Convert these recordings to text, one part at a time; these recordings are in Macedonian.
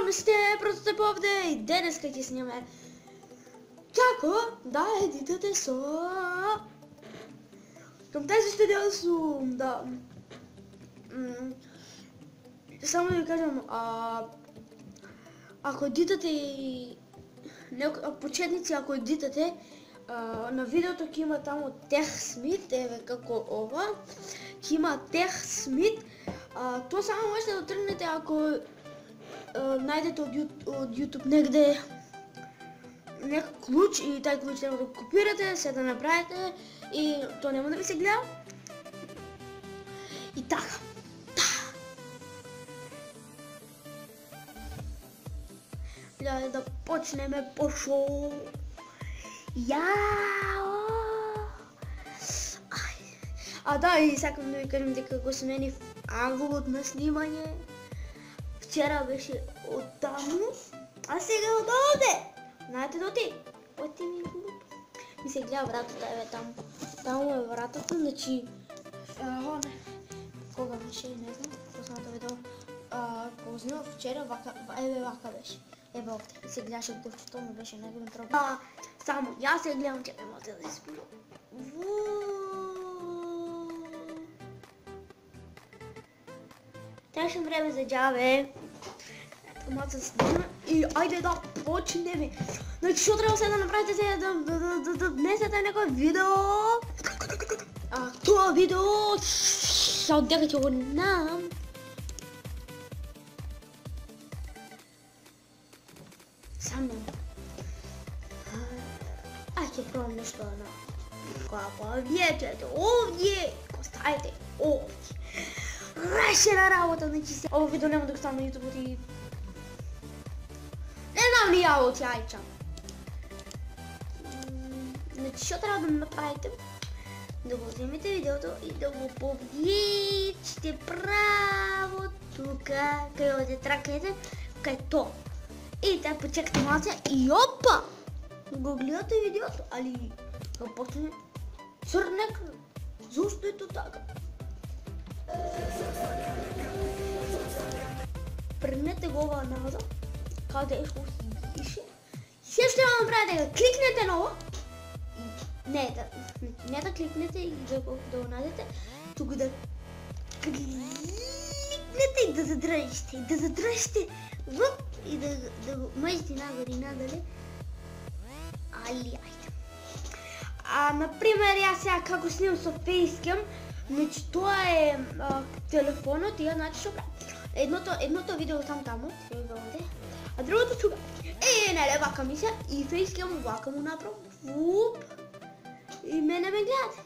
Здравейте, сте просто повде и денес ти снимаме како да едитате со към тези студио сум да само да ви кажам ако едитате и почетници, ако едитате на видеото ќе има таму TechSmith, еве како ова, ќе има TechSmith, тоа само можете да тргнете ако најдете од YouTube негде некој клуч и тај клуч треба да го копирате, се да направите и тоа нема да ви се гледа. И така. Дај да почнеме по шоу. Јао! Да, и сакам да ви кажам дека го сменив ангулот на снимање. Вчера беше од таму, а сега од овде. Знаете да оти ми ми се гледа вратата, еве таму. Таму е вратата, значи кога беше, не знам, последното видео. Кога снимав вчера, еве вака беше. Еве овде. И се гледаше горчето, но беше неговен проблем. Само јас се гледам, че немате да се спирам. Трябваше време за джабе. Малце се снимам и ајде да почнеме. Значи што треба сега да направите сега да внесете некој видео. Тоа видео се одека ќе го нам. Само. Ќе пробам нешто на која вјечете овдje. Оставите овдje. Решена работа, значи се. Ово видео нема да го ставам на YouTube и не знам ли ја од јајча. Значи што треба да направите? Да го земете видеото и да го повлечете право тука, кај оде тракете, кај тоа. И да почекате малце и опа! Го гледате видеото, али го почне црнек. Зошто е тоа така? Пренете го ова назад, каде е што си ише. Се што ќе направите да кликнете на ова. Не да кликнете и да го најдете, туку да кликнете и да задржите, и да го мажете нагоре и надале. Ајде. Например, јас сега како снимам со Facecam, значи тоа е телефонот и ја значи што правам. Едното видео сам таму, а другото тука. Неле, вака ми се и Facecam вака му направам. И мене ме гледате.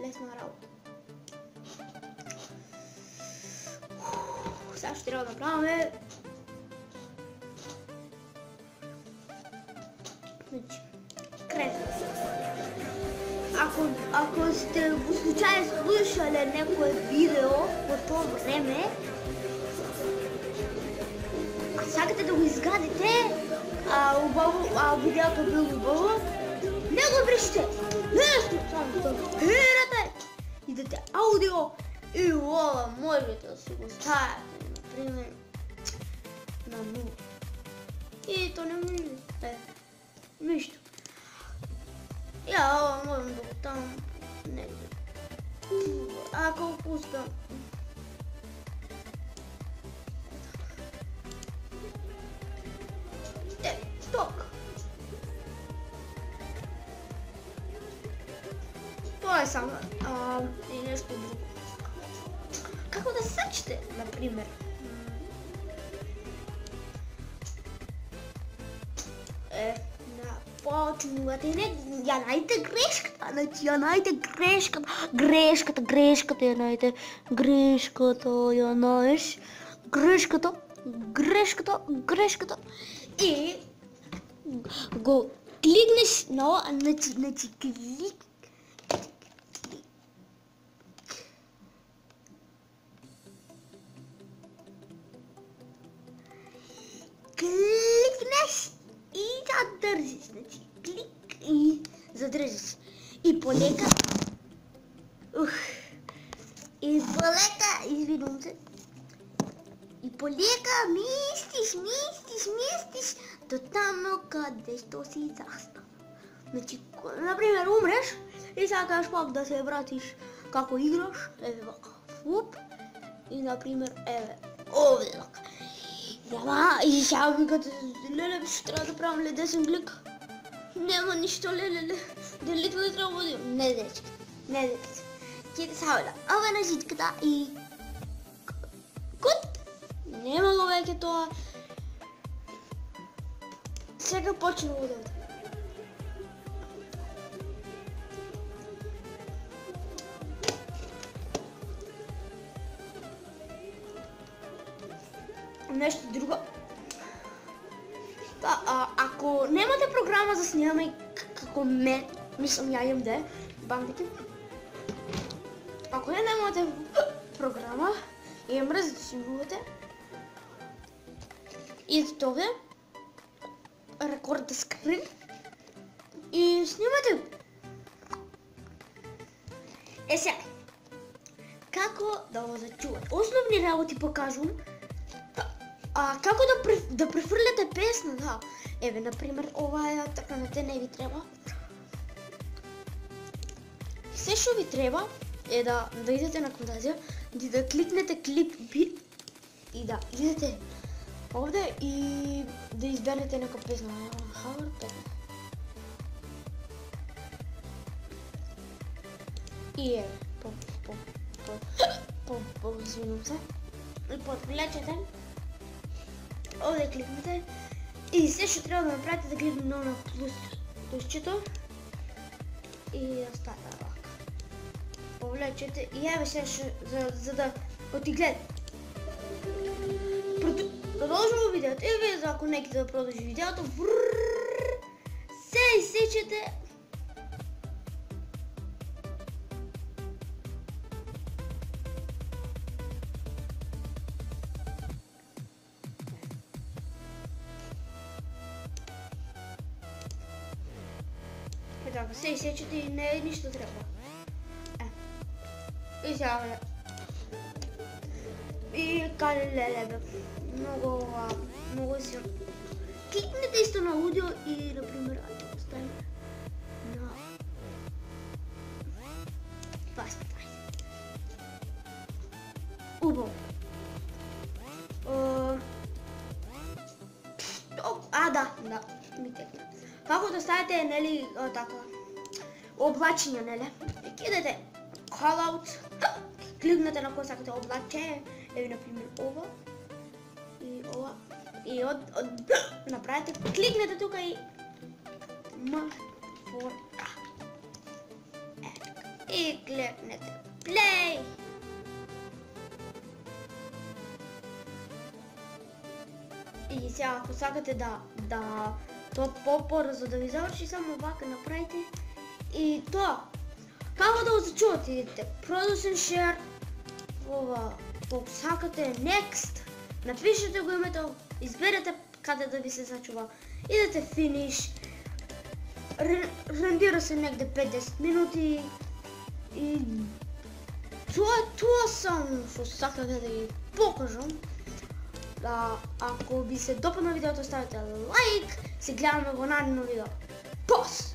Лесна работа. Сега што треба да направиме. Значи, кресло. Ако сте случајно слушале некое видео во тоа време, а сакате да го изгадите, видеото било убаво, не го бриште! Нешто само да спирате, идете аудио и ова можете да си го ставите, например, на 0. И то не може, ништо. Ја ова можам да го там негде. Ако го пускам. Ток. Тоа е само и нешто друго. Како да сечете, например. Почнувате и ја најдете грешката, значи ја најдете грешката ја најдете, ја најдеш, грешката и го кликнеш на ова, значи кликнеш и задржиш, значи клик и задржиш. И полека, извинувам се, и полека мислиш до тамо къде што си застана. Значи, например, умреш и сакаш пак да се вратиш како играш, еве вака, фуп, и например, еве, овде вака. И сега викате, леле, ще трябва да правим ли десен клик? Нема нищо, леле, дали това трябва да водим? Не, дечки, не, дечки. Ките савела, ова на житката и... Кут! Нема го веќе тоа. Сега почна водата. Нещо друго. Ако немате програма за снимање како мен, мислам ја имам де, бандите. Ако немате програма и ја мрезате да снимувате, идете овде, рекордите скрин и снимате. Сега, како да го зачувате? Основни работи покажувам. Како да префрляте песна, да. Еве, например, ова е, така на те не ви треба. Се што ви треба е да идете на Camtasia, да кликнете клип бит и да идете овде и да изберете нека песна. И еве, извинувам се. И подвлечете. Овде кликнете и се што треба да направите да кликнете на плюсчето и да стане вака. Повлечете и еве се за да отигледате. Продолжуваме видеото и вие ако неките да продължи видеото, се изсечете. Така, се изсечете и не е нищо трябва. И сега, и кале леле, бе. Много си. Кликнете исто на аудио и, например, оставим на 20. Убаво. Да, ми текна. Како да ставите, нели, така, облачење, нели? Кидете callout, кликнете на кој сакате облаче, еви, например, ова и ова, и направите, кликнете тука и M4A. И кликнете play. И сега, ако сакате да тоа по-брзо да ви заврши, само вака направите и тоа. Како да го зачувате? Идете Produce and Share, ова, ако сакате Next, напишете го името, изберете каде да ви се зачува, идете Finish, рендира се негде 5-10 минути и тоа само што сакате да ви покажам. Ако ви се допадна видеото, ставите лайк, се гледаме во наредно видео. Пос!